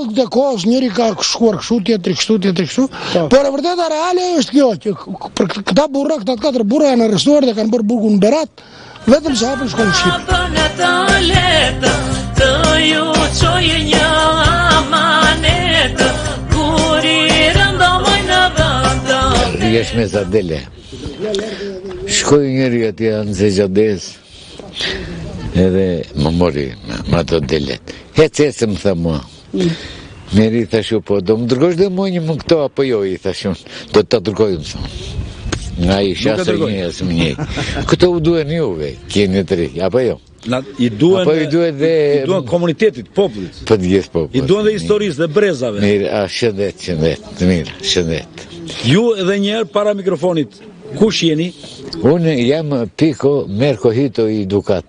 Dhe kohës njëri ka shkuar kështu, tjetri kështu, por e vërteta reale është kjo, që për këta burra, këta 4 burra janë arrestuar dhe kanë bërë burgun Berat, vetëm se hapën shkollën shqipe. Jesh me Zadele. Shkoj njëri aty në Zexhades, edhe më mori me ato delet. Hecë më tha mua. Meri thashu po, do më dërgosh dhe mua një më këto apo jo, i thashun. Do të dërgoj më thonë. Nga i shasë një asë më njej. Këto u duen juve, keni të ri, apo jo? I duen komunitetit, popullit. Për gjithë popullit. I duen dhe historisë dhe brezave. Mirë, shëndet, mirë, shëndet. Ju edhe njerë para mikrofonit, kush jeni? Unë jam Piko Merkohito i Dukat.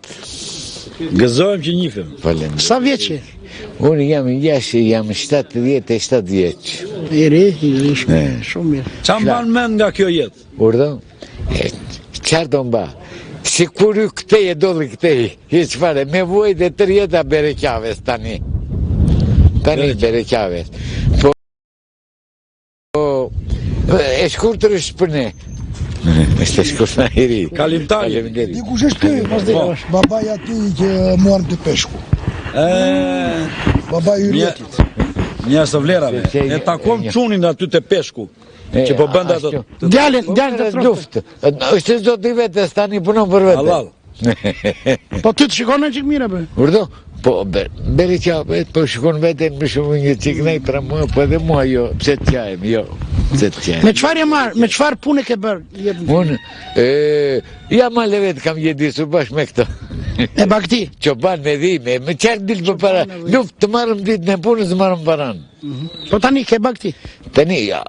Gëzojmë që njifem. Sa vjeqe? Unë jam 77 vjeq. I ri, shumë mirë. Qa mban mend nga kjo jetë? Urdo? Qarë do mba? Si kur ju këtej e doli këtej, hiç fare, me vojt e 3 jeta Bereqaves tani. Tani Bereqaves. Po, e shkurtër është për ne. Është shkurtër i ri. Kalimtari. Dikush është këj, babaj aty që muarëm të peshku. Babaj i rjetit. Nja së vlerave. E takom qunin aty të peshku. Që po bënda ato. Djalin të luftë. Është zot i vetës tani punon për vete. Halal. Po ty të shikon e qik mire, be? Urdo? Po, Bereqaves, po shikon vete më shumë një qik nej pra mua, po edhe mua jo, pse të qajem, jo. Me qëfar e marë, me qëfar punë ke bërë? Unë, jam ale vetë kam jedisu bashkë me këto. E bakti? Qoban me dhime, me qërë dilë për para, luft të marëm ditë në punës të marëm paran. Po tani ke bakti? Tani, ja,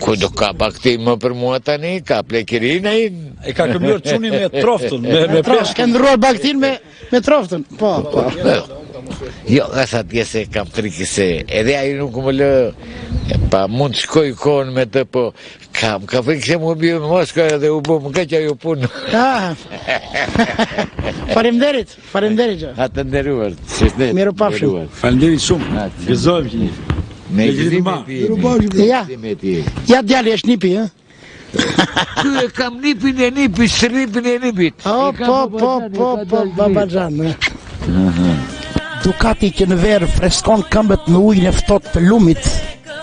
ku do ka bakti më për mua tani, ka plekirina i... E ka këmjër qunin me troftën, me peshkë. Ke ndruar baktin me troftën? Po. Jo, asa tje se kam triki se edhe aji nuk më lë, pa mund shkoj kohën me të, po ka frikë se mu bjë më Moskva edhe u bu më ka ju punë. Falemderit që. Atë nderuar. Miru pafshim. Falemderit shumë, gëzojmë që një. Me gjithime ti. Ja djali është nipi, e? Tu e kam nipin e nipit, shripin e nipit. Po, babaxhan. Dukati që në verë freskon këmbët në ujnë e ftohtë të lumit,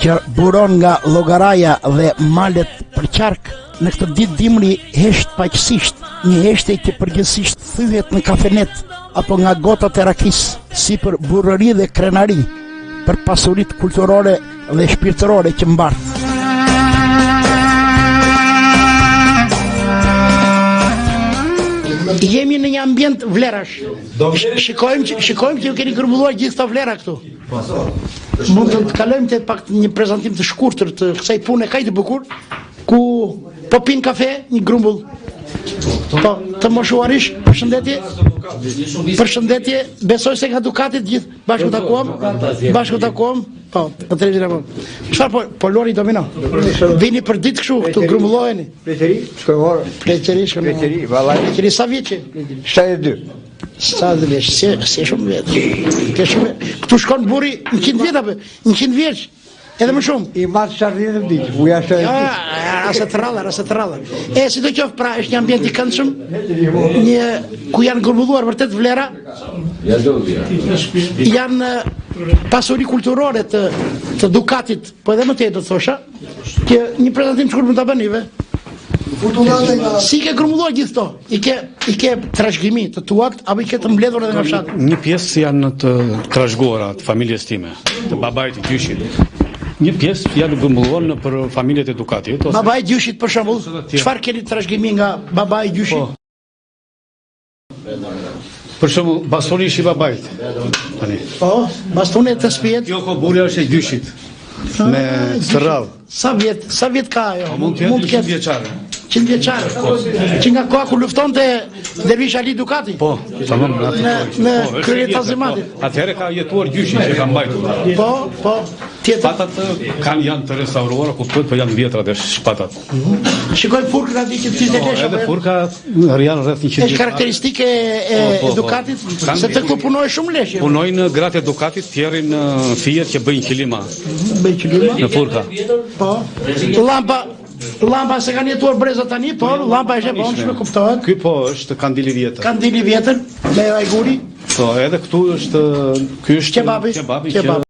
që buron nga llogaraja dhe malet për qark, në këtë ditë dimri hesht paqësisht, një heshtje që përgjithsisht thyhet në kafenet apo nga gotat e rakis, si për burrëri dhe krenari, për pasurit kulturore dhe shpirtërore që mbartë. Jemi në një ambient vlerash. Shikojmë që ju keni grumbulluar gjithë këto vlera këtu. Mund të kalojmë të pak një prezantim të shkurtër të kësaj pune kaq të bukur, ku po pin kafe një grumbull. Po, të moshuarish, përshëndetje, besoj se nga Dukatit gjithë bashkë takuam, po, të tregjera po. Çfarë po lori domino? Vini për ditë kështu, këtu grumbulloheni. Pleqeri, vallaj. Pleqeri sa vjeçi? 72. Sa dhe vjeç, si shumë vjetë. Këtu shkon burri 100 vjet apo 100 vjeç. Edhe më shumë. I matë 40 ditë, uja 40 ditë. Rasë të rralla. Si do qoftë pra, është një ambient i këndshëm, ku janë grumbulluar vërtet vlera, janë pasuri kulturore të Dukatit, po edhe më tej do të thosha, që një prezantim shkurt mund ta bënive. Si ke grumbulluar gjithë to? I ke trashëgimi të tuat, apo i ke të mbledhur edhe nga fshati? Një pjesë janë të trashëguara të familjes time, të babait të gjyshit. Një pjesë janë grumbulluar në për familjet e Dukatit. Babai i gjyshit për shembull, çfarë keni trashëgimi nga babai i gjyshit? Për shembull, bastoni ishi babait. Tani. Po, bastoni të spijet. Jo, burja është e gjyshit. Me sërrall. Sa vjet ka ajo? Mund të jetë 100 vjeçare. 100 vjeçare. Që nga koha ku luftonte Dervish Ali Dukati? Po, tamam, në krye të Azimatit. Atëherë ka jetuar gjyshi që ka mbajtur. Po. Shpatat janë të restauruara, kuptohet, po janë vjetra dhe shpatat. Shikoj furkën aty që të lesh. Edhe furka janë rreth 100 vjetra. Është karakteristike e Ducatit, se të këtu punojnë shumë leshje. Punojnë gratë e Ducatit, tjerrin fijet që bëjnë qilima. Bëjnë qilima? Në furka. Po. Lampa se kanë jetuar breza tani, po, lampa është e vonshme, kuptohet. Ky po është kandili vjetër. Kandili vjetër me ajguri. Po, edhe këtu është ky është kebabi.